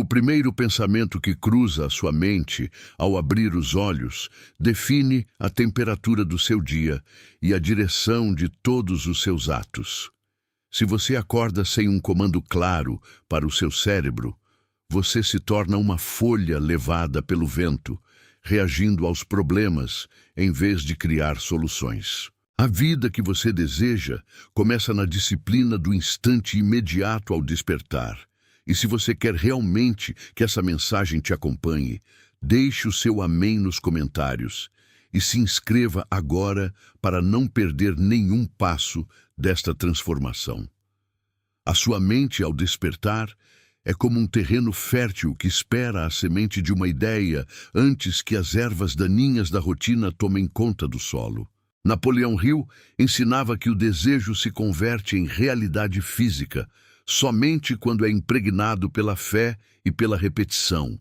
primeiro pensamento que cruza a sua mente ao abrir os olhos define a temperatura do seu dia e a direção de todos os seus atos. Se você acorda sem um comando claro para o seu cérebro, você se torna uma folha levada pelo vento, reagindo aos problemas em vez de criar soluções. A vida que você deseja começa na disciplina do instante imediato ao despertar. E se você quer realmente que essa mensagem te acompanhe, deixe o seu amém nos comentários e se inscreva agora para não perder nenhum passo desta transformação. A sua mente, ao despertar, é como um terreno fértil que espera a semente de uma ideia antes que as ervas daninhas da rotina tomem conta do solo. Napoleão Hill ensinava que o desejo se converte em realidade física somente quando é impregnado pela fé e pela repetição,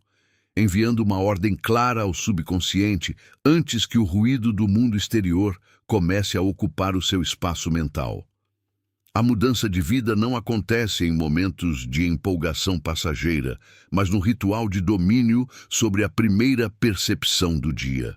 enviando uma ordem clara ao subconsciente antes que o ruído do mundo exterior comece a ocupar o seu espaço mental. A mudança de vida não acontece em momentos de empolgação passageira, mas no ritual de domínio sobre a primeira percepção do dia.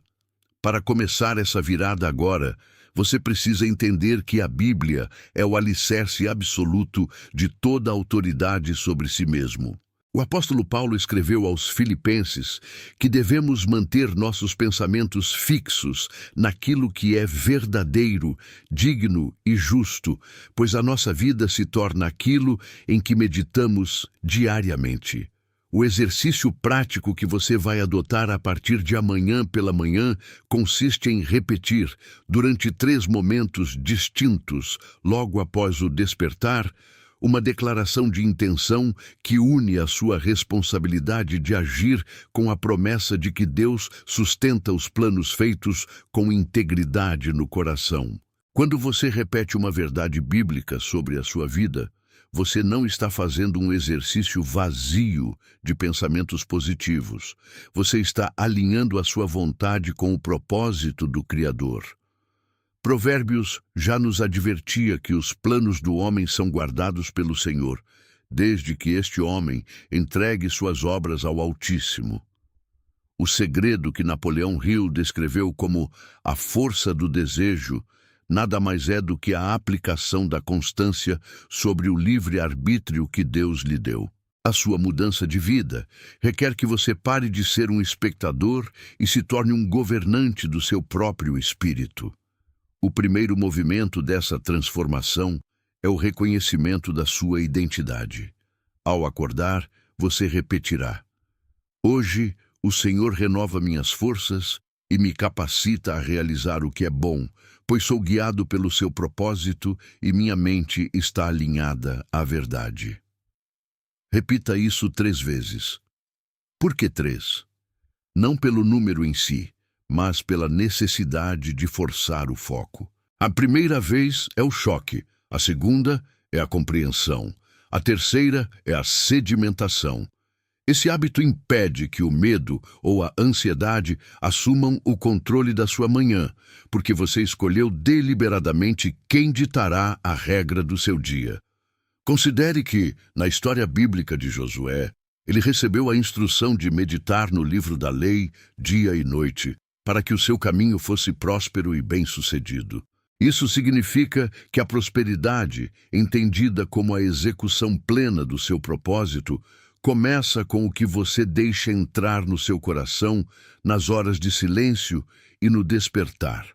Para começar essa virada agora, você precisa entender que a Bíblia é o alicerce absoluto de toda a autoridade sobre si mesmo. O apóstolo Paulo escreveu aos Filipenses que devemos manter nossos pensamentos fixos naquilo que é verdadeiro, digno e justo, pois a nossa vida se torna aquilo em que meditamos diariamente. O exercício prático que você vai adotar a partir de amanhã pela manhã consiste em repetir, durante 3 momentos distintos, logo após o despertar, uma declaração de intenção que une a sua responsabilidade de agir com a promessa de que Deus sustenta os planos feitos com integridade no coração. Quando você repete uma verdade bíblica sobre a sua vida, você não está fazendo um exercício vazio de pensamentos positivos. Você está alinhando a sua vontade com o propósito do Criador. Provérbios já nos advertia que os planos do homem são guardados pelo Senhor, desde que este homem entregue suas obras ao Altíssimo. O segredo que Napoleão Hill descreveu como a força do desejo nada mais é do que a aplicação da constância sobre o livre-arbítrio que Deus lhe deu. A sua mudança de vida requer que você pare de ser um espectador e se torne um governante do seu próprio espírito. O primeiro movimento dessa transformação é o reconhecimento da sua identidade. Ao acordar, você repetirá: hoje, o Senhor renova minhas forças e me capacita a realizar o que é bom, pois sou guiado pelo seu propósito e minha mente está alinhada à verdade. Repita isso 3 vezes. Por que 3? Não pelo número em si, mas pela necessidade de forçar o foco. A primeira vez é o choque, a segunda é a compreensão, a terceira é a sedimentação. Esse hábito impede que o medo ou a ansiedade assumam o controle da sua manhã, porque você escolheu deliberadamente quem ditará a regra do seu dia. Considere que, na história bíblica de Josué, ele recebeu a instrução de meditar no livro da lei dia e noite, para que o seu caminho fosse próspero e bem-sucedido. Isso significa que a prosperidade, entendida como a execução plena do seu propósito, começa com o que você deixa entrar no seu coração nas horas de silêncio e no despertar.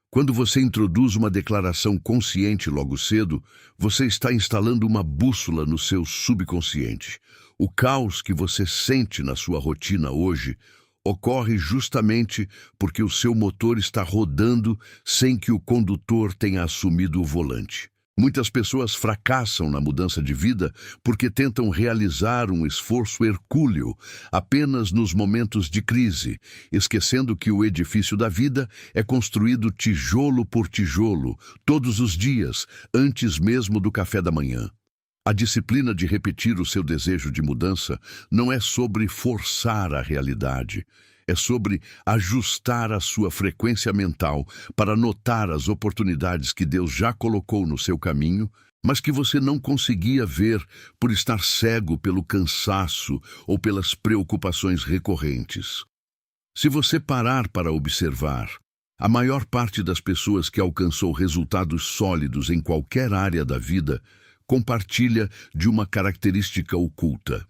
Quando você introduz uma declaração consciente logo cedo, você está instalando uma bússola no seu subconsciente. O caos que você sente na sua rotina hoje ocorre justamente porque o seu motor está rodando sem que o condutor tenha assumido o volante. Muitas pessoas fracassam na mudança de vida porque tentam realizar um esforço hercúleo apenas nos momentos de crise, esquecendo que o edifício da vida é construído tijolo por tijolo, todos os dias, antes mesmo do café da manhã. A disciplina de repetir o seu desejo de mudança não é sobre forçar a realidade, é sobre ajustar a sua frequência mental para notar as oportunidades que Deus já colocou no seu caminho mas que você não conseguia ver por estar cego pelo cansaço ou pelas preocupações recorrentes. Se você parar para observar, a maior parte das pessoas que alcançou resultados sólidos em qualquer área da vida compartilha de uma característica oculta.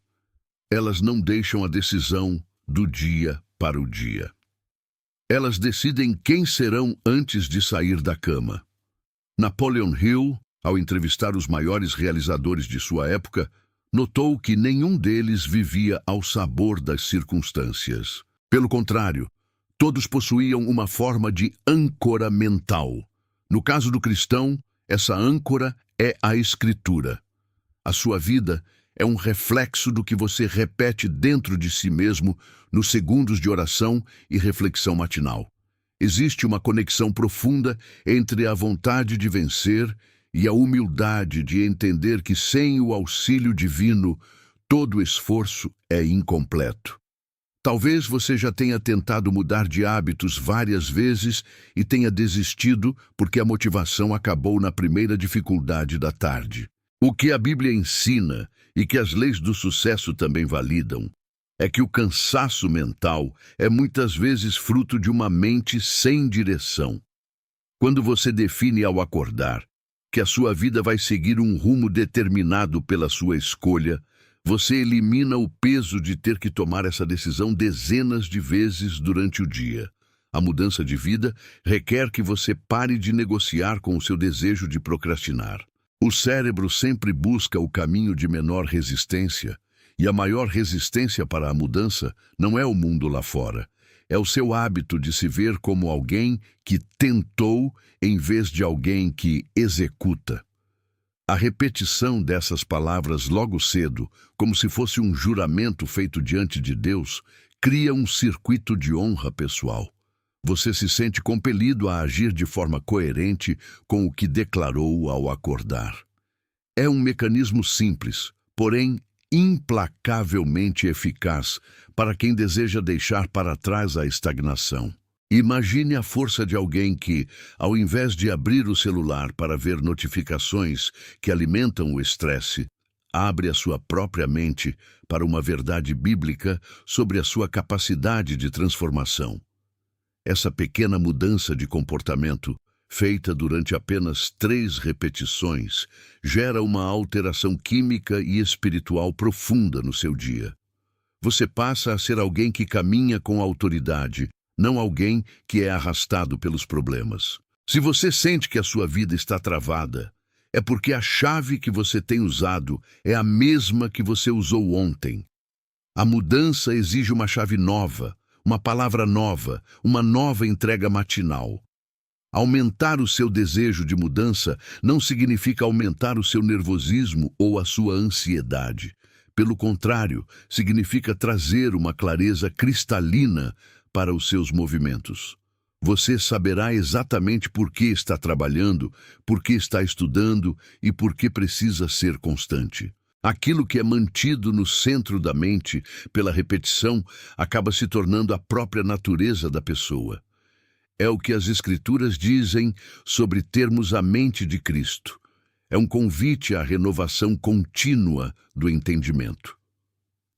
Elas não deixam a decisão do dia para o dia. Elas decidem quem serão antes de sair da cama. Napoleon Hill, ao entrevistar os maiores realizadores de sua época, notou que nenhum deles vivia ao sabor das circunstâncias. Pelo contrário, todos possuíam uma forma de âncora mental. No caso do cristão, essa âncora é a Escritura. A sua vida é um reflexo do que você repete dentro de si mesmo nos segundos de oração e reflexão matinal. Existe uma conexão profunda entre a vontade de vencer e a humildade de entender que sem o auxílio divino, todo esforço é incompleto. Talvez você já tenha tentado mudar de hábitos várias vezes e tenha desistido porque a motivação acabou na primeira dificuldade da tarde. O que a Bíblia ensina, e que as leis do sucesso também validam, é que o cansaço mental é muitas vezes fruto de uma mente sem direção. Quando você define ao acordar que a sua vida vai seguir um rumo determinado pela sua escolha, você elimina o peso de ter que tomar essa decisão dezenas de vezes durante o dia. A mudança de vida requer que você pare de negociar com o seu desejo de procrastinar. O cérebro sempre busca o caminho de menor resistência, e a maior resistência para a mudança não é o mundo lá fora. É o seu hábito de se ver como alguém que tentou em vez de alguém que executa. A repetição dessas palavras logo cedo, como se fosse um juramento feito diante de Deus, cria um circuito de honra pessoal. Você se sente compelido a agir de forma coerente com o que declarou ao acordar. É um mecanismo simples, porém implacavelmente eficaz para quem deseja deixar para trás a estagnação. Imagine a força de alguém que, ao invés de abrir o celular para ver notificações que alimentam o estresse, abre a sua própria mente para uma verdade bíblica sobre a sua capacidade de transformação. Essa pequena mudança de comportamento, feita durante apenas 3 repetições, gera uma alteração química e espiritual profunda no seu dia. Você passa a ser alguém que caminha com autoridade, não alguém que é arrastado pelos problemas. Se você sente que a sua vida está travada, é porque a chave que você tem usado é a mesma que você usou ontem. A mudança exige uma chave nova, uma palavra nova, uma nova entrega matinal. Aumentar o seu desejo de mudança não significa aumentar o seu nervosismo ou a sua ansiedade. Pelo contrário, significa trazer uma clareza cristalina para os seus movimentos. Você saberá exatamente por que está trabalhando, por que está estudando e por que precisa ser constante. Aquilo que é mantido no centro da mente pela repetição acaba se tornando a própria natureza da pessoa. É o que as Escrituras dizem sobre termos a mente de Cristo. É um convite à renovação contínua do entendimento.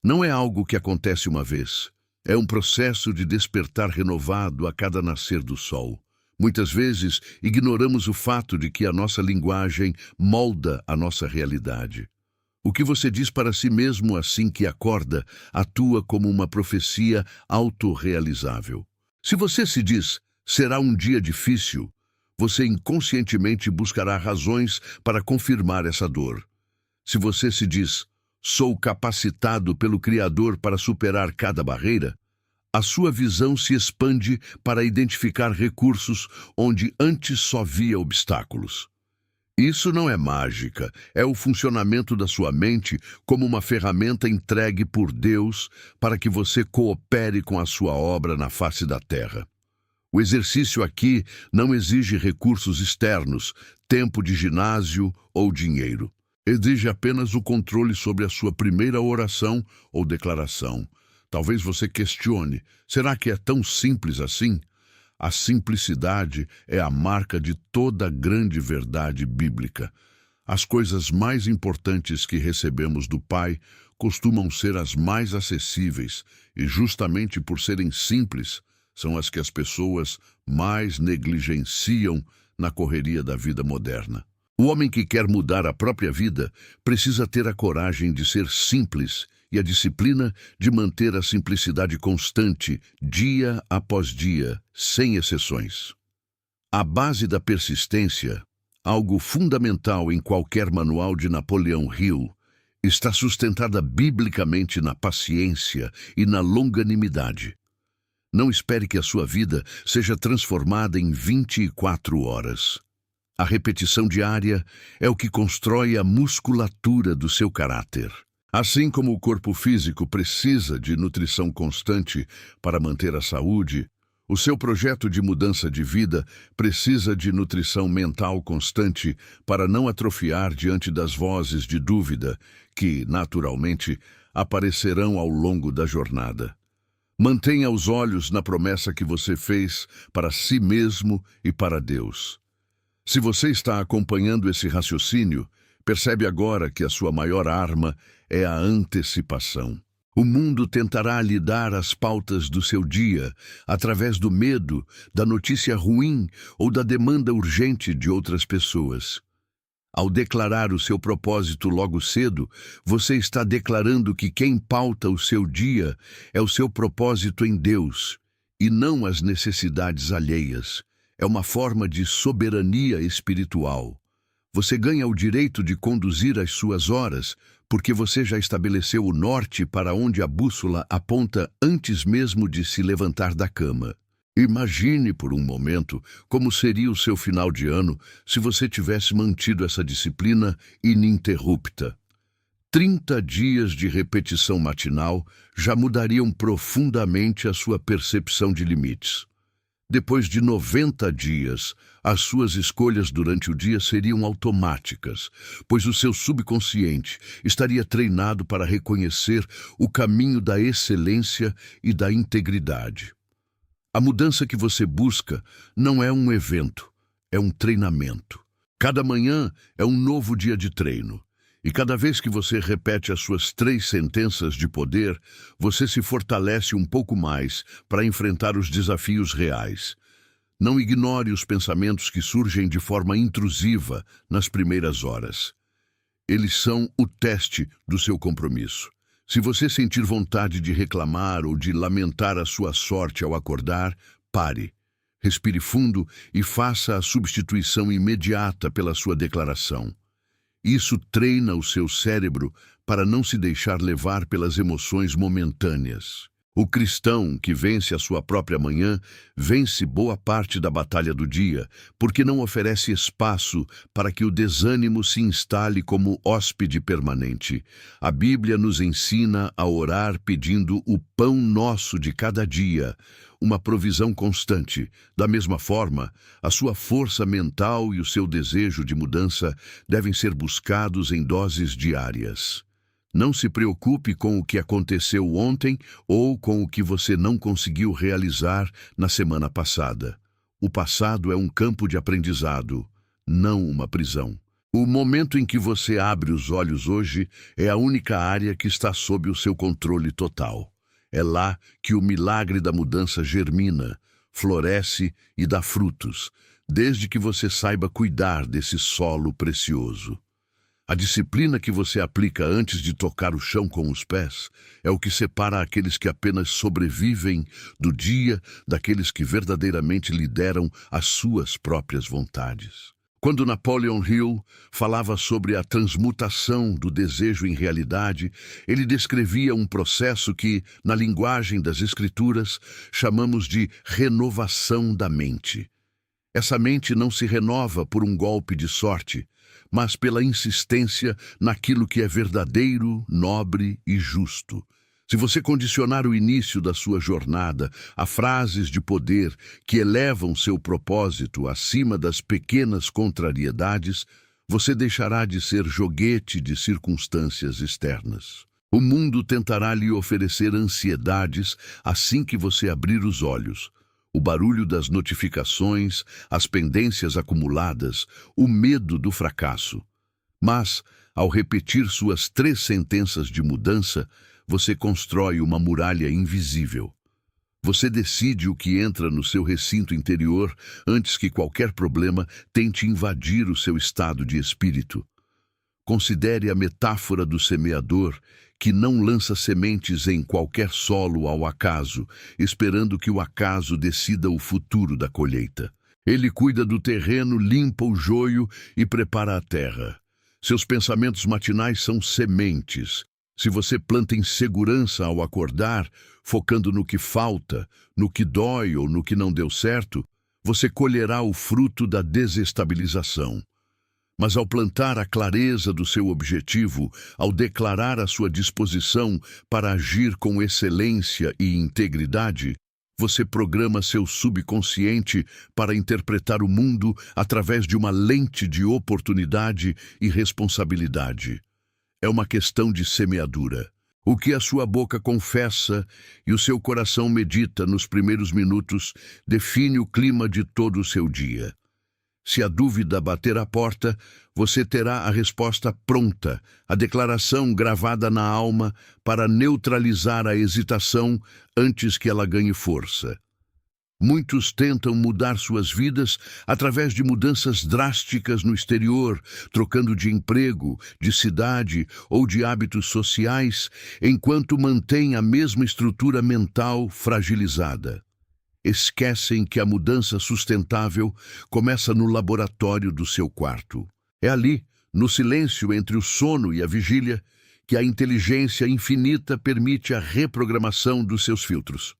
Não é algo que acontece uma vez. É um processo de despertar renovado a cada nascer do sol. Muitas vezes ignoramos o fato de que a nossa linguagem molda a nossa realidade. O que você diz para si mesmo assim que acorda atua como uma profecia autorrealizável. Se você se diz, será um dia difícil, você inconscientemente buscará razões para confirmar essa dor. Se você se diz, sou capacitado pelo Criador para superar cada barreira, a sua visão se expande para identificar recursos onde antes só via obstáculos. Isso não é mágica, é o funcionamento da sua mente como uma ferramenta entregue por Deus para que você coopere com a sua obra na face da terra. O exercício aqui não exige recursos externos, tempo de ginásio ou dinheiro. Exige apenas o controle sobre a sua primeira oração ou declaração. Talvez você questione, será que é tão simples assim? A simplicidade é a marca de toda grande verdade bíblica. As coisas mais importantes que recebemos do Pai costumam ser as mais acessíveis e, justamente por serem simples, são as que as pessoas mais negligenciam na correria da vida moderna. O homem que quer mudar a própria vida precisa ter a coragem de ser simples e a disciplina de manter a simplicidade constante, dia após dia, sem exceções. A base da persistência, algo fundamental em qualquer manual de Napoleão Hill, está sustentada biblicamente na paciência e na longanimidade. Não espere que a sua vida seja transformada em 24 horas. A repetição diária é o que constrói a musculatura do seu caráter. Assim como o corpo físico precisa de nutrição constante para manter a saúde, o seu projeto de mudança de vida precisa de nutrição mental constante para não atrofiar diante das vozes de dúvida que, naturalmente, aparecerão ao longo da jornada. Mantenha os olhos na promessa que você fez para si mesmo e para Deus. Se você está acompanhando esse raciocínio, percebe agora que a sua maior arma é a antecipação. O mundo tentará lhe dar as pautas do seu dia através do medo, da notícia ruim ou da demanda urgente de outras pessoas. Ao declarar o seu propósito logo cedo, você está declarando que quem pauta o seu dia é o seu propósito em Deus e não as necessidades alheias. É uma forma de soberania espiritual. Você ganha o direito de conduzir as suas horas, porque você já estabeleceu o norte para onde a bússola aponta antes mesmo de se levantar da cama. Imagine por um momento como seria o seu final de ano se você tivesse mantido essa disciplina ininterrupta. 30 dias de repetição matinal já mudariam profundamente a sua percepção de limites. Depois de 90 dias, as suas escolhas durante o dia seriam automáticas, pois o seu subconsciente estaria treinado para reconhecer o caminho da excelência e da integridade. A mudança que você busca não é um evento, é um treinamento. Cada manhã é um novo dia de treino. E cada vez que você repete as suas 3 sentenças de poder, você se fortalece um pouco mais para enfrentar os desafios reais. Não ignore os pensamentos que surgem de forma intrusiva nas primeiras horas. Eles são o teste do seu compromisso. Se você sentir vontade de reclamar ou de lamentar a sua sorte ao acordar, pare. Respire fundo e faça a substituição imediata pela sua declaração. Isso treina o seu cérebro para não se deixar levar pelas emoções momentâneas. O cristão que vence a sua própria manhã vence boa parte da batalha do dia, porque não oferece espaço para que o desânimo se instale como hóspede permanente. A Bíblia nos ensina a orar pedindo o pão nosso de cada dia, uma provisão constante. Da mesma forma, a sua força mental e o seu desejo de mudança devem ser buscados em doses diárias. Não se preocupe com o que aconteceu ontem ou com o que você não conseguiu realizar na semana passada. O passado é um campo de aprendizado, não uma prisão. O momento em que você abre os olhos hoje é a única área que está sob o seu controle total. É lá que o milagre da mudança germina, floresce e dá frutos, desde que você saiba cuidar desse solo precioso. A disciplina que você aplica antes de tocar o chão com os pés é o que separa aqueles que apenas sobrevivem do dia daqueles que verdadeiramente lideram as suas próprias vontades. Quando Napoleão Hill falava sobre a transmutação do desejo em realidade, ele descrevia um processo que, na linguagem das Escrituras, chamamos de renovação da mente. Essa mente não se renova por um golpe de sorte, mas pela insistência naquilo que é verdadeiro, nobre e justo. Se você condicionar o início da sua jornada a frases de poder que elevam seu propósito acima das pequenas contrariedades, você deixará de ser joguete de circunstâncias externas. O mundo tentará lhe oferecer ansiedades assim que você abrir os olhos. O barulho das notificações, as pendências acumuladas, o medo do fracasso. Mas, ao repetir suas 3 sentenças de mudança, você constrói uma muralha invisível. Você decide o que entra no seu recinto interior antes que qualquer problema tente invadir o seu estado de espírito. Considere a metáfora do semeador, que não lança sementes em qualquer solo ao acaso, esperando que o acaso decida o futuro da colheita. Ele cuida do terreno, limpa o joio e prepara a terra. Seus pensamentos matinais são sementes. Se você planta insegurança ao acordar, focando no que falta, no que dói ou no que não deu certo, você colherá o fruto da desestabilização. Mas ao plantar a clareza do seu objetivo, ao declarar a sua disposição para agir com excelência e integridade, você programa seu subconsciente para interpretar o mundo através de uma lente de oportunidade e responsabilidade. É uma questão de semeadura. O que a sua boca confessa e o seu coração medita nos primeiros minutos define o clima de todo o seu dia. Se a dúvida bater à porta, você terá a resposta pronta, a declaração gravada na alma para neutralizar a hesitação antes que ela ganhe força. Muitos tentam mudar suas vidas através de mudanças drásticas no exterior, trocando de emprego, de cidade ou de hábitos sociais, enquanto mantêm a mesma estrutura mental fragilizada. Esquecem que a mudança sustentável começa no laboratório do seu quarto. É ali, no silêncio entre o sono e a vigília, que a inteligência infinita permite a reprogramação dos seus filtros.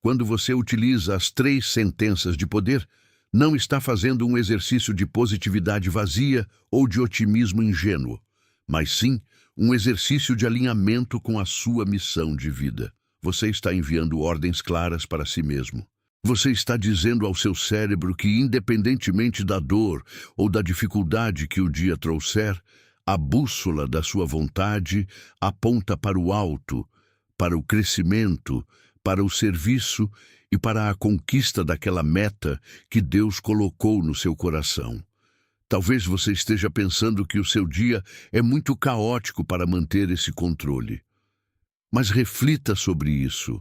Quando você utiliza as 3 sentenças de poder, não está fazendo um exercício de positividade vazia ou de otimismo ingênuo, mas sim um exercício de alinhamento com a sua missão de vida. Você está enviando ordens claras para si mesmo. Você está dizendo ao seu cérebro que, independentemente da dor ou da dificuldade que o dia trouxer, a bússola da sua vontade aponta para o alto, para o crescimento, para o serviço e para a conquista daquela meta que Deus colocou no seu coração. Talvez você esteja pensando que o seu dia é muito caótico para manter esse controle. Mas reflita sobre isso.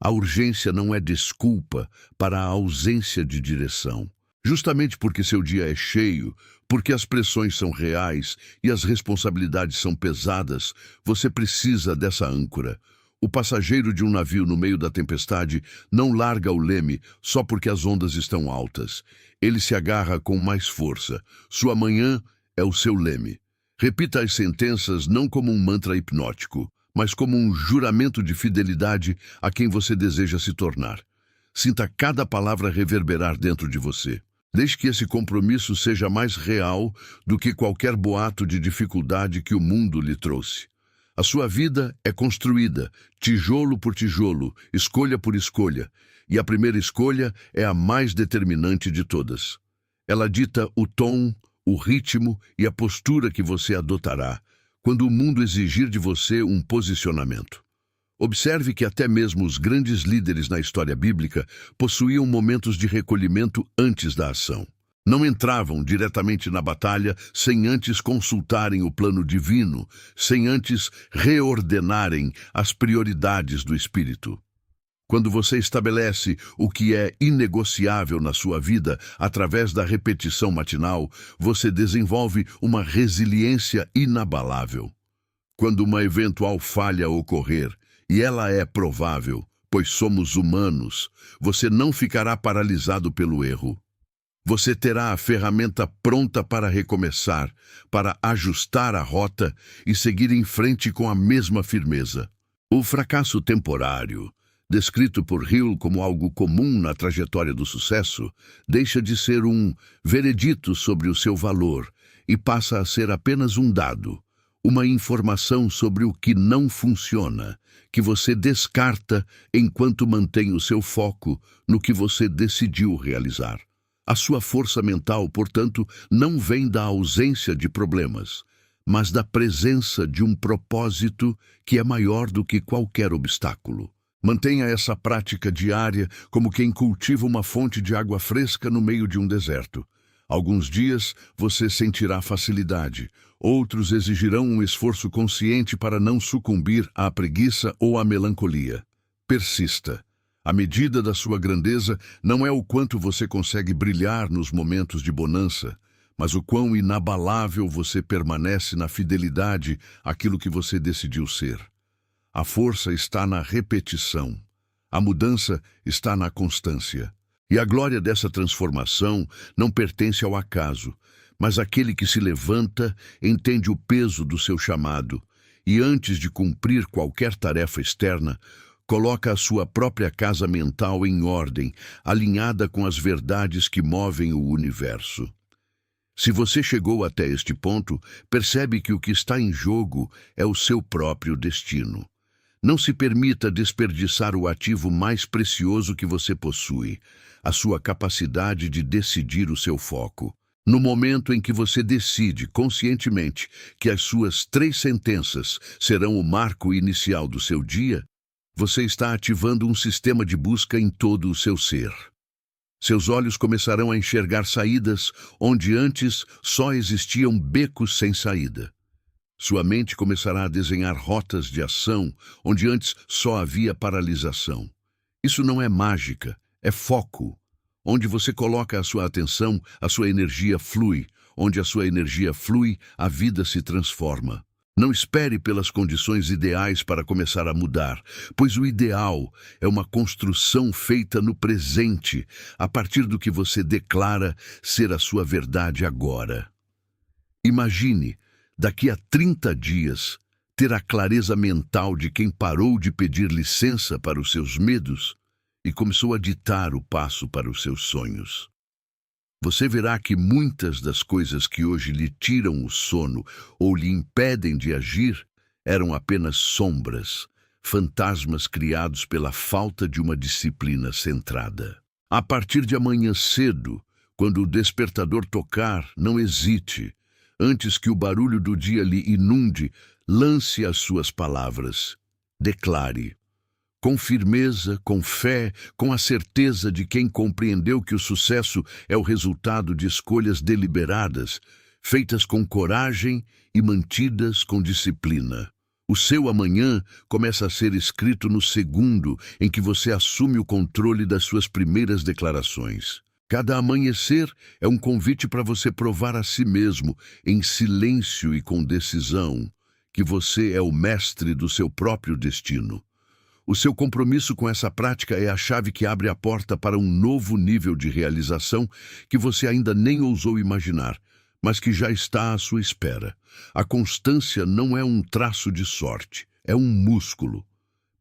A urgência não é desculpa para a ausência de direção. Justamente porque seu dia é cheio, porque as pressões são reais e as responsabilidades são pesadas, você precisa dessa âncora. O passageiro de um navio no meio da tempestade não larga o leme só porque as ondas estão altas. Ele se agarra com mais força. Sua manhã é o seu leme. Repita as sentenças não como um mantra hipnótico, mas como um juramento de fidelidade a quem você deseja se tornar. Sinta cada palavra reverberar dentro de você. Deixe que esse compromisso seja mais real do que qualquer boato de dificuldade que o mundo lhe trouxe. A sua vida é construída, tijolo por tijolo, escolha por escolha, e a primeira escolha é a mais determinante de todas. Ela dita o tom, o ritmo e a postura que você adotará quando o mundo exigir de você um posicionamento. Observe que até mesmo os grandes líderes na história bíblica possuíam momentos de recolhimento antes da ação. Não entravam diretamente na batalha sem antes consultarem o plano divino, sem antes reordenarem as prioridades do Espírito. Quando você estabelece o que é inegociável na sua vida através da repetição matinal, você desenvolve uma resiliência inabalável. Quando uma eventual falha ocorrer, e ela é provável, pois somos humanos, você não ficará paralisado pelo erro. Você terá a ferramenta pronta para recomeçar, para ajustar a rota e seguir em frente com a mesma firmeza. O fracasso temporário, descrito por Hill como algo comum na trajetória do sucesso, deixa de ser um veredito sobre o seu valor e passa a ser apenas um dado, uma informação sobre o que não funciona, que você descarta enquanto mantém o seu foco no que você decidiu realizar. A sua força mental, portanto, não vem da ausência de problemas, mas da presença de um propósito que é maior do que qualquer obstáculo. Mantenha essa prática diária como quem cultiva uma fonte de água fresca no meio de um deserto. Alguns dias você sentirá facilidade, outros exigirão um esforço consciente para não sucumbir à preguiça ou à melancolia. Persista. A medida da sua grandeza não é o quanto você consegue brilhar nos momentos de bonança, mas o quão inabalável você permanece na fidelidade àquilo que você decidiu ser. A força está na repetição. A mudança está na constância. E a glória dessa transformação não pertence ao acaso, mas aquele que se levanta entende o peso do seu chamado e, antes de cumprir qualquer tarefa externa, coloca a sua própria casa mental em ordem, alinhada com as verdades que movem o universo. Se você chegou até este ponto, percebe que o que está em jogo é o seu próprio destino. Não se permita desperdiçar o ativo mais precioso que você possui, a sua capacidade de decidir o seu foco. No momento em que você decide conscientemente que as suas 3 sentenças serão o marco inicial do seu dia, você está ativando um sistema de busca em todo o seu ser. Seus olhos começarão a enxergar saídas onde antes só existiam becos sem saída. Sua mente começará a desenhar rotas de ação onde antes só havia paralisação. Isso não é mágica, é foco. Onde você coloca a sua atenção, a sua energia flui. Onde a sua energia flui, a vida se transforma. Não espere pelas condições ideais para começar a mudar, pois o ideal é uma construção feita no presente, a partir do que você declara ser a sua verdade agora. Imagine, daqui a 30 dias, ter a clareza mental de quem parou de pedir licença para os seus medos e começou a ditar o passo para os seus sonhos. Você verá que muitas das coisas que hoje lhe tiram o sono ou lhe impedem de agir eram apenas sombras, fantasmas criados pela falta de uma disciplina centrada. A partir de amanhã cedo, quando o despertador tocar, não hesite. Antes que o barulho do dia lhe inunde, lance as suas palavras. Declare. Com firmeza, com fé, com a certeza de quem compreendeu que o sucesso é o resultado de escolhas deliberadas, feitas com coragem e mantidas com disciplina. O seu amanhã começa a ser escrito no segundo em que você assume o controle das suas primeiras declarações. Cada amanhecer é um convite para você provar a si mesmo, em silêncio e com decisão, que você é o mestre do seu próprio destino. O seu compromisso com essa prática é a chave que abre a porta para um novo nível de realização que você ainda nem ousou imaginar, mas que já está à sua espera. A constância não é um traço de sorte, é um músculo.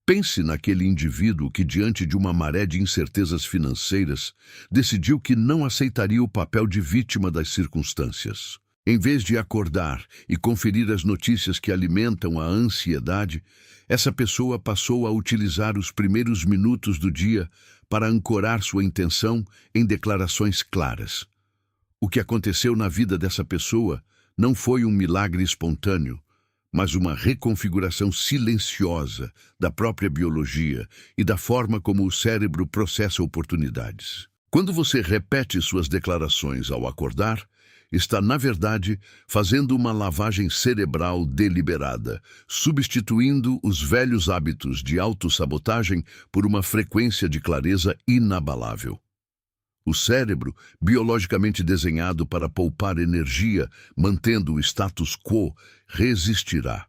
Pense naquele indivíduo que, diante de uma maré de incertezas financeiras, decidiu que não aceitaria o papel de vítima das circunstâncias. Em vez de acordar e conferir as notícias que alimentam a ansiedade, essa pessoa passou a utilizar os primeiros minutos do dia para ancorar sua intenção em declarações claras. O que aconteceu na vida dessa pessoa não foi um milagre espontâneo, mas uma reconfiguração silenciosa da própria biologia e da forma como o cérebro processa oportunidades. Quando você repete suas declarações ao acordar, está, na verdade, fazendo uma lavagem cerebral deliberada, substituindo os velhos hábitos de autossabotagem por uma frequência de clareza inabalável. O cérebro, biologicamente desenhado para poupar energia, mantendo o status quo, resistirá.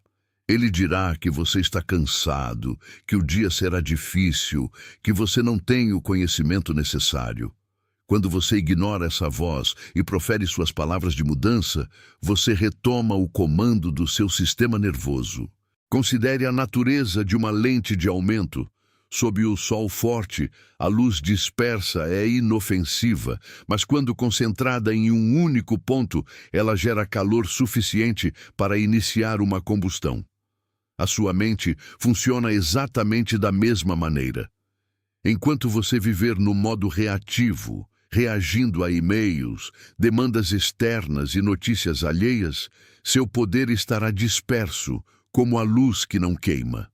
Ele dirá que você está cansado, que o dia será difícil, que você não tem o conhecimento necessário. Quando você ignora essa voz e profere suas palavras de mudança, você retoma o comando do seu sistema nervoso. Considere a natureza de uma lente de aumento. Sob o sol forte, a luz dispersa é inofensiva, mas quando concentrada em um único ponto, ela gera calor suficiente para iniciar uma combustão. A sua mente funciona exatamente da mesma maneira. Enquanto você viver no modo reativo, reagindo a e-mails, demandas externas e notícias alheias, seu poder estará disperso, como a luz que não queima.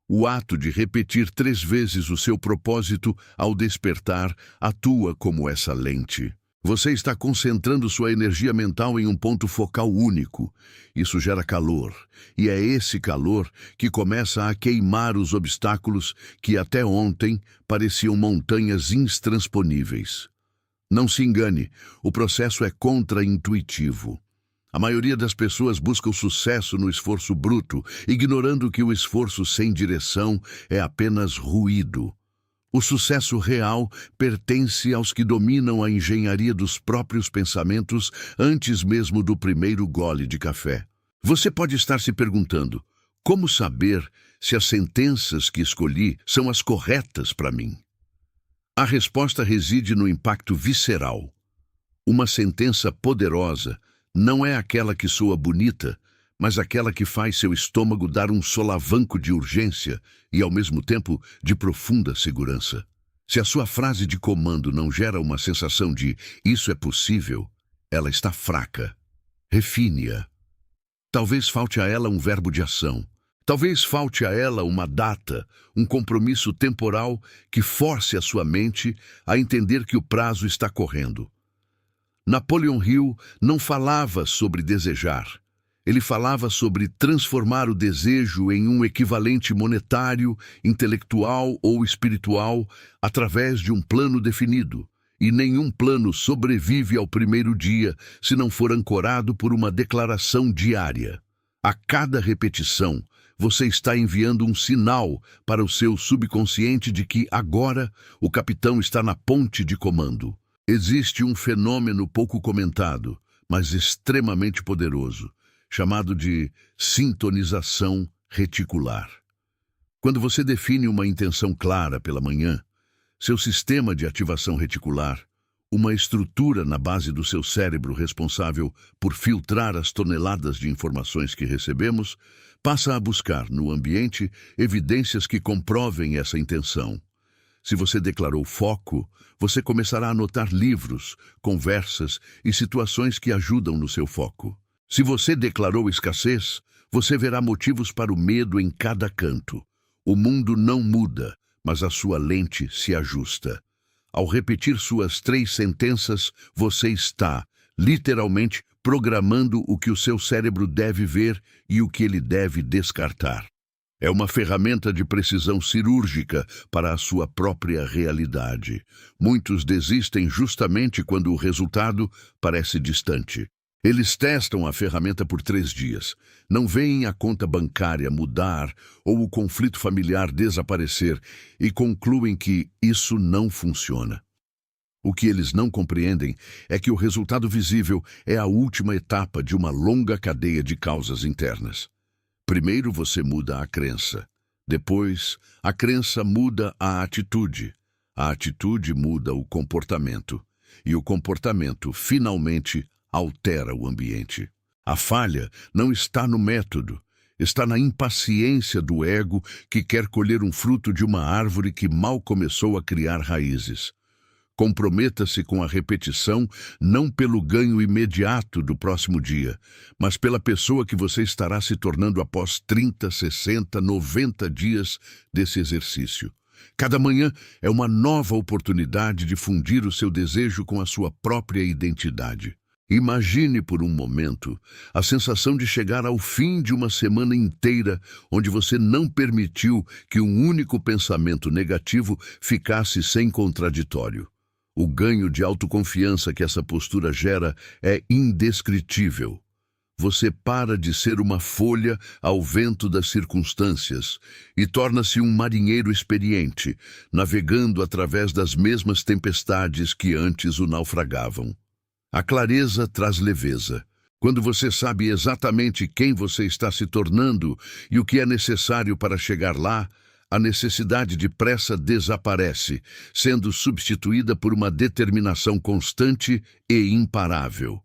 O ato de repetir 3 vezes o seu propósito ao despertar atua como essa lente. Você está concentrando sua energia mental em um ponto focal único. Isso gera calor, e é esse calor que começa a queimar os obstáculos que até ontem pareciam montanhas intransponíveis. Não se engane, o processo é contraintuitivo. A maioria das pessoas busca o sucesso no esforço bruto, ignorando que o esforço sem direção é apenas ruído. O sucesso real pertence aos que dominam a engenharia dos próprios pensamentos antes mesmo do primeiro gole de café. Você pode estar se perguntando: como saber se as sentenças que escolhi são as corretas para mim? A resposta reside no impacto visceral. Uma sentença poderosa não é aquela que soa bonita, mas aquela que faz seu estômago dar um solavanco de urgência e, ao mesmo tempo, de profunda segurança. Se a sua frase de comando não gera uma sensação de "isso é possível", ela está fraca. Refine-a. Talvez falte a ela um verbo de ação. Talvez falte a ela uma data, um compromisso temporal que force a sua mente a entender que o prazo está correndo. Napoleon Hill não falava sobre desejar. Ele falava sobre transformar o desejo em um equivalente monetário, intelectual ou espiritual através de um plano definido. E nenhum plano sobrevive ao primeiro dia se não for ancorado por uma declaração diária. A cada repetição, você está enviando um sinal para o seu subconsciente de que agora o capitão está na ponte de comando. Existe um fenômeno pouco comentado, mas extremamente poderoso, chamado de sintonização reticular. Quando você define uma intenção clara pela manhã, seu sistema de ativação reticular, uma estrutura na base do seu cérebro responsável por filtrar as toneladas de informações que recebemos, passa a buscar no ambiente evidências que comprovem essa intenção. Se você declarou foco, você começará a notar livros, conversas e situações que ajudam no seu foco. Se você declarou escassez, você verá motivos para o medo em cada canto. O mundo não muda, mas a sua lente se ajusta. Ao repetir suas 3 sentenças, você está, literalmente, programando o que o seu cérebro deve ver e o que ele deve descartar. É uma ferramenta de precisão cirúrgica para a sua própria realidade. Muitos desistem justamente quando o resultado parece distante. Eles testam a ferramenta por 3 dias, não veem a conta bancária mudar ou o conflito familiar desaparecer e concluem que isso não funciona. O que eles não compreendem é que o resultado visível é a última etapa de uma longa cadeia de causas internas. Primeiro você muda a crença, depois a crença muda a atitude muda o comportamento e o comportamento, finalmente, altera o ambiente. A falha não está no método, está na impaciência do ego que quer colher um fruto de uma árvore que mal começou a criar raízes. Comprometa-se com a repetição não pelo ganho imediato do próximo dia, mas pela pessoa que você estará se tornando após 30, 60, 90 dias desse exercício. Cada manhã é uma nova oportunidade de fundir o seu desejo com a sua própria identidade. Imagine por um momento a sensação de chegar ao fim de uma semana inteira onde você não permitiu que um único pensamento negativo ficasse sem contraditório. O ganho de autoconfiança que essa postura gera é indescritível. Você para de ser uma folha ao vento das circunstâncias e torna-se um marinheiro experiente, navegando através das mesmas tempestades que antes o naufragavam. A clareza traz leveza. Quando você sabe exatamente quem você está se tornando e o que é necessário para chegar lá, a necessidade de pressa desaparece, sendo substituída por uma determinação constante e imparável.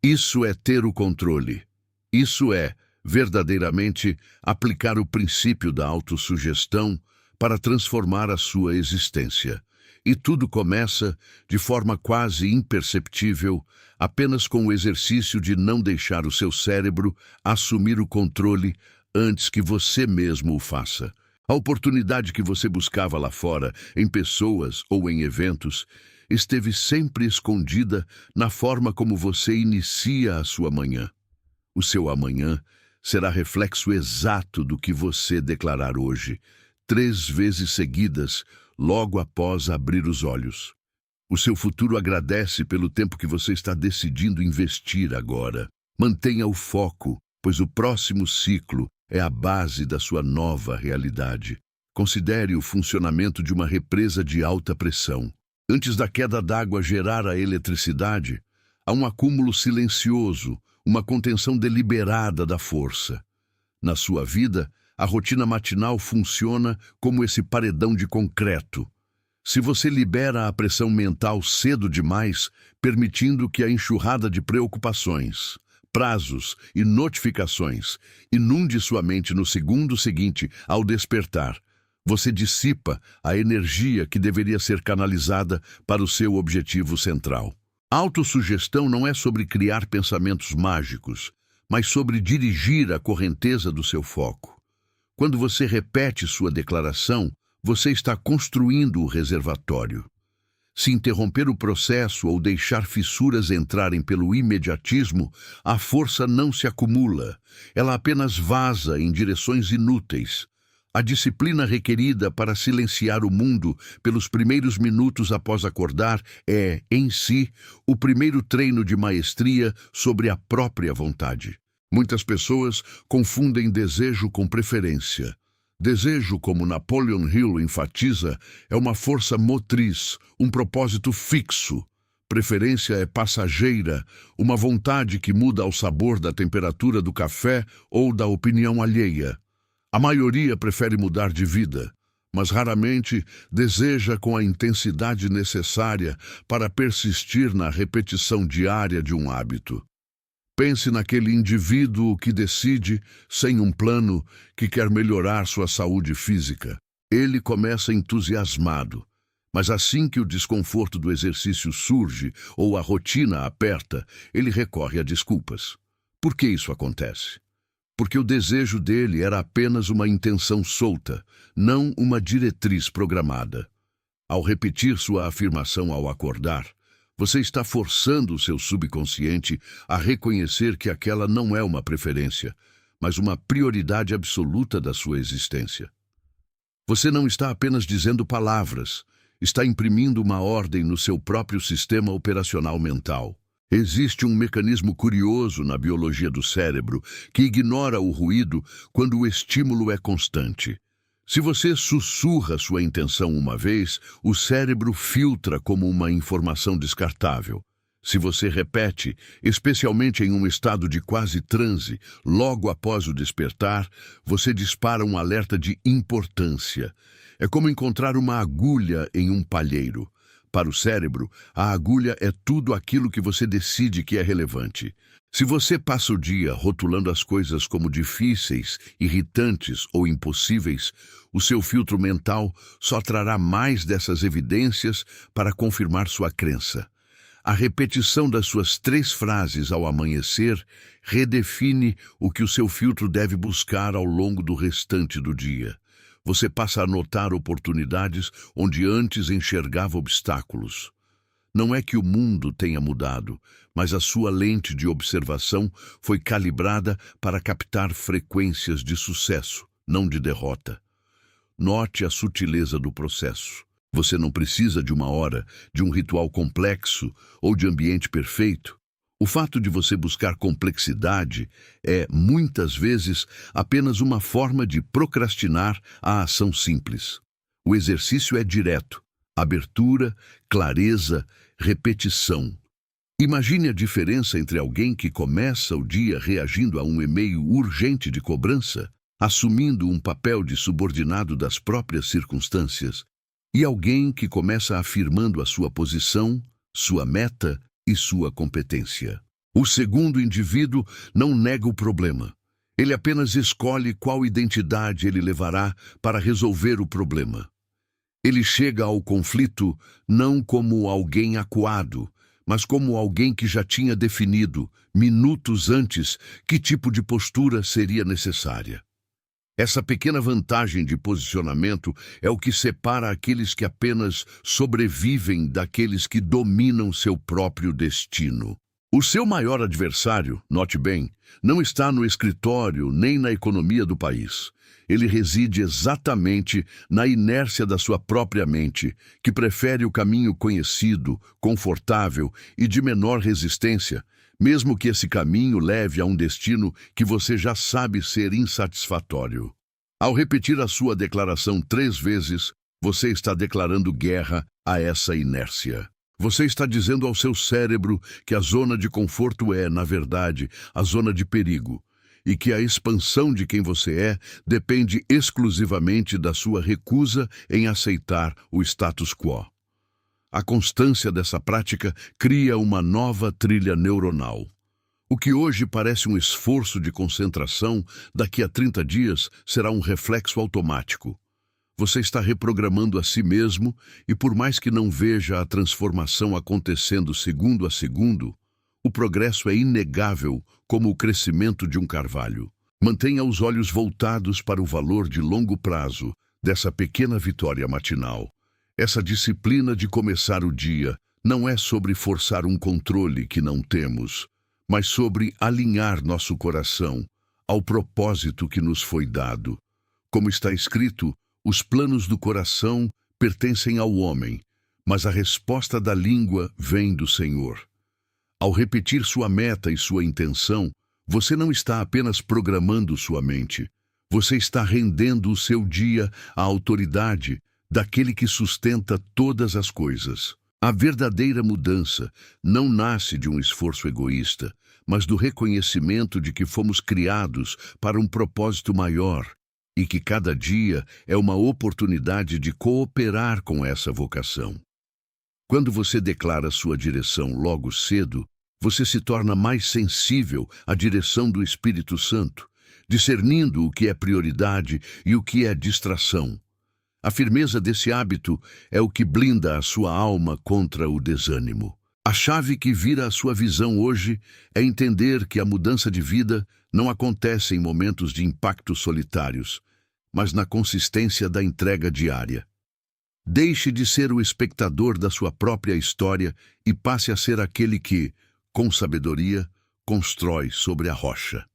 Isso é ter o controle. Isso é, verdadeiramente, aplicar o princípio da autossugestão para transformar a sua existência. E tudo começa, de forma quase imperceptível, apenas com o exercício de não deixar o seu cérebro assumir o controle antes que você mesmo o faça. A oportunidade que você buscava lá fora, em pessoas ou em eventos, esteve sempre escondida na forma como você inicia a sua manhã. O seu amanhã será reflexo exato do que você declarar hoje, 3 vezes seguidas, logo após abrir os olhos. O seu futuro agradece pelo tempo que você está decidindo investir agora. Mantenha o foco, pois o próximo ciclo é a base da sua nova realidade. Considere o funcionamento de uma represa de alta pressão. Antes da queda d'água gerar a eletricidade, há um acúmulo silencioso, uma contenção deliberada da força. Na sua vida, a rotina matinal funciona como esse paredão de concreto. Se você libera a pressão mental cedo demais, permitindo que a enxurrada de preocupações, prazos e notificações inunde sua mente no segundo seguinte ao despertar, você dissipa a energia que deveria ser canalizada para o seu objetivo central. A autossugestão não é sobre criar pensamentos mágicos, mas sobre dirigir a correnteza do seu foco. Quando você repete sua declaração, você está construindo o reservatório. Se interromper o processo ou deixar fissuras entrarem pelo imediatismo, a força não se acumula, ela apenas vaza em direções inúteis. A disciplina requerida para silenciar o mundo pelos primeiros minutos após acordar é, em si, o primeiro treino de maestria sobre a própria vontade. Muitas pessoas confundem desejo com preferência. Desejo, como Napoleon Hill enfatiza, é uma força motriz, um propósito fixo. Preferência é passageira, uma vontade que muda ao sabor da temperatura do café ou da opinião alheia. A maioria prefere mudar de vida, mas raramente deseja com a intensidade necessária para persistir na repetição diária de um hábito. Pense naquele indivíduo que decide, sem um plano, que quer melhorar sua saúde física. Ele começa entusiasmado, mas assim que o desconforto do exercício surge ou a rotina aperta, ele recorre a desculpas. Por que isso acontece? Porque o desejo dele era apenas uma intenção solta, não uma diretriz programada. Ao repetir sua afirmação ao acordar, você está forçando o seu subconsciente a reconhecer que aquela não é uma preferência, mas uma prioridade absoluta da sua existência. Você não está apenas dizendo palavras, está imprimindo uma ordem no seu próprio sistema operacional mental. Existe um mecanismo curioso na biologia do cérebro que ignora o ruído quando o estímulo é constante. Se você sussurra sua intenção uma vez, o cérebro filtra como uma informação descartável. Se você repete, especialmente em um estado de quase transe, logo após o despertar, você dispara um alerta de importância. É como encontrar uma agulha em um palheiro. Para o cérebro, a agulha é tudo aquilo que você decide que é relevante. Se você passa o dia rotulando as coisas como difíceis, irritantes ou impossíveis, o seu filtro mental só trará mais dessas evidências para confirmar sua crença. A repetição das suas 3 frases ao amanhecer redefine o que o seu filtro deve buscar ao longo do restante do dia. Você passa a notar oportunidades onde antes enxergava obstáculos. Não é que o mundo tenha mudado, mas a sua lente de observação foi calibrada para captar frequências de sucesso, não de derrota. Note a sutileza do processo. Você não precisa de uma hora, de um ritual complexo ou de ambiente perfeito. O fato de você buscar complexidade é, muitas vezes, apenas uma forma de procrastinar a ação simples. O exercício é direto. Abertura, clareza, repetição. Imagine a diferença entre alguém que começa o dia reagindo a um e-mail urgente de cobrança, assumindo um papel de subordinado das próprias circunstâncias, e alguém que começa afirmando a sua posição, sua meta e sua competência. O segundo indivíduo não nega o problema. Ele apenas escolhe qual identidade ele levará para resolver o problema. Ele chega ao conflito não como alguém acuado, mas como alguém que já tinha definido, minutos antes, que tipo de postura seria necessária. Essa pequena vantagem de posicionamento é o que separa aqueles que apenas sobrevivem daqueles que dominam seu próprio destino. O seu maior adversário, note bem, não está no escritório nem na economia do país. Ele reside exatamente na inércia da sua própria mente, que prefere o caminho conhecido, confortável e de menor resistência, mesmo que esse caminho leve a um destino que você já sabe ser insatisfatório. Ao repetir a sua declaração 3 vezes, você está declarando guerra a essa inércia. Você está dizendo ao seu cérebro que a zona de conforto é, na verdade, a zona de perigo, e que a expansão de quem você é depende exclusivamente da sua recusa em aceitar o status quo. A constância dessa prática cria uma nova trilha neuronal. O que hoje parece um esforço de concentração, daqui a 30 dias será um reflexo automático. Você está reprogramando a si mesmo e, por mais que não veja a transformação acontecendo segundo a segundo, o progresso é inegável como o crescimento de um carvalho. Mantenha os olhos voltados para o valor de longo prazo dessa pequena vitória matinal. Essa disciplina de começar o dia não é sobre forçar um controle que não temos, mas sobre alinhar nosso coração ao propósito que nos foi dado. Como está escrito, os planos do coração pertencem ao homem, mas a resposta da língua vem do Senhor. Ao repetir sua meta e sua intenção, você não está apenas programando sua mente, você está rendendo o seu dia à autoridade daquele que sustenta todas as coisas. A verdadeira mudança não nasce de um esforço egoísta, mas do reconhecimento de que fomos criados para um propósito maior e que cada dia é uma oportunidade de cooperar com essa vocação. Quando você declara sua direção logo cedo, você se torna mais sensível à direção do Espírito Santo, discernindo o que é prioridade e o que é distração. A firmeza desse hábito é o que blinda a sua alma contra o desânimo. A chave que vira a sua visão hoje é entender que a mudança de vida não acontece em momentos de impacto solitários, mas na consistência da entrega diária. Deixe de ser o espectador da sua própria história e passe a ser aquele que, com sabedoria, constrói sobre a rocha.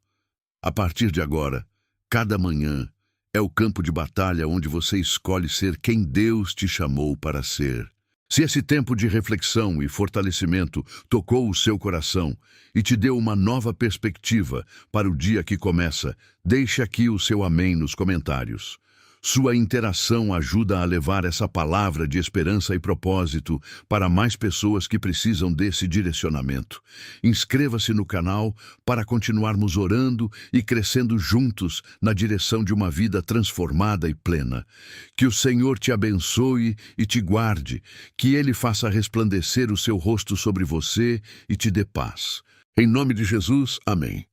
A partir de agora, cada manhã é o campo de batalha onde você escolhe ser quem Deus te chamou para ser. Se esse tempo de reflexão e fortalecimento tocou o seu coração e te deu uma nova perspectiva para o dia que começa, deixe aqui o seu amém nos comentários. Sua interação ajuda a levar essa palavra de esperança e propósito para mais pessoas que precisam desse direcionamento. Inscreva-se no canal para continuarmos orando e crescendo juntos na direção de uma vida transformada e plena. Que o Senhor te abençoe e te guarde, que Ele faça resplandecer o seu rosto sobre você e te dê paz. Em nome de Jesus, amém.